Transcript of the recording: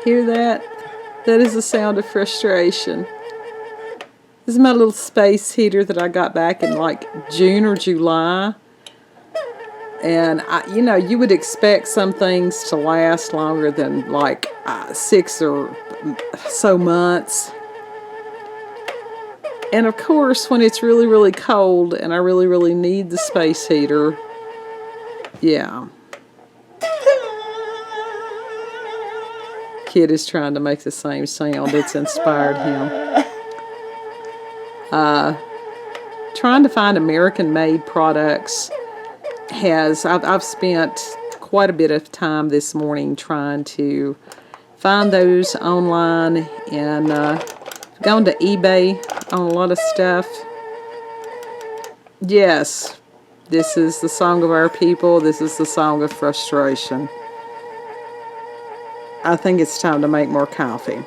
Hear that? That is the sound of frustration. This is my little space heater that I got back in like June or July. And, you know, you would expect some things to last longer than like 6 or so months. And of course, when it's really, really cold and I really, really need the space heater, yeah. Kid is trying to make the same sound. It's inspired him. Trying to find American-made products I've spent quite a bit of time this morning trying to find those online, and gone to eBay on a lot of stuff. Yes, this is the song of our people. This is the song of frustration. I think it's time to make more coffee.